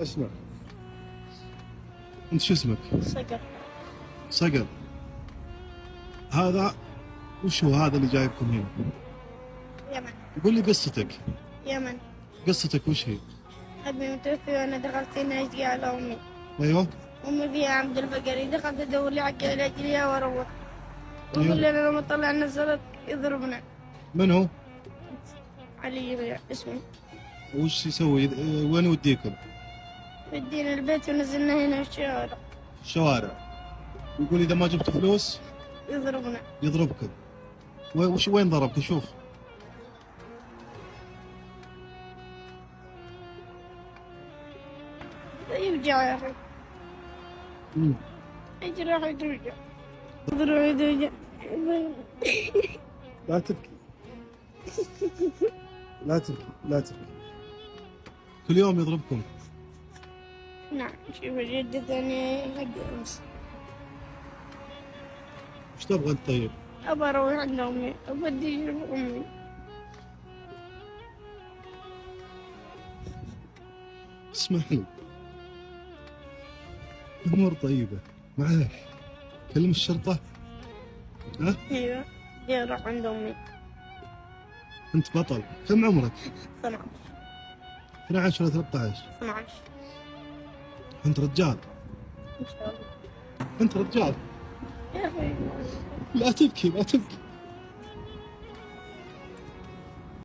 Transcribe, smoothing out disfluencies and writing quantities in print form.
اسمع، انت شو اسمك؟ صقر. صقر. هذا وش هو هذا اللي جايبكم هنا؟ يمن. قول لي قصتك. يمن. قصتك وش هي؟ أبي متوفي وأنا دخلت هنا أشقي على أمي. ايوه. أمي فيها عمد الفقري، دخلت أدور لي حق علاج ليها وأروح. أيوة. يقول لي أنا لما طلع نزلت يضربنا. من هو؟ علي اسمه. وش يسوي؟ وين يوديكم؟ ودينا البيت ونزلنا هنا في الشوارع. الشوارع. يقول اذا ما جبت فلوس يضربنا. يضربكم. وين ضربك؟ شوف. يوجع يا أخي. يجرح ويوجع. يضرب ويوجع. لا تبكي. لا تبكي، لا تبكي. كل يوم يضربكم؟ نعم. شوف الجدة ثانية حق أمس. وش تبغى انت طيب؟ أبى أروح عند أمي، أبدي أشوف أمي. اسمعني، الأمور طيبة معاك. كلم الشرطة. ها؟ أيوه. بدي أروح عند أمي. أنت بطل. كم عمرك؟ 12. 12 ولا 13؟ 12. أنت رجال. إن شاء الله. أنت رجال. يا أخي. لا تبكي، لا تبكي.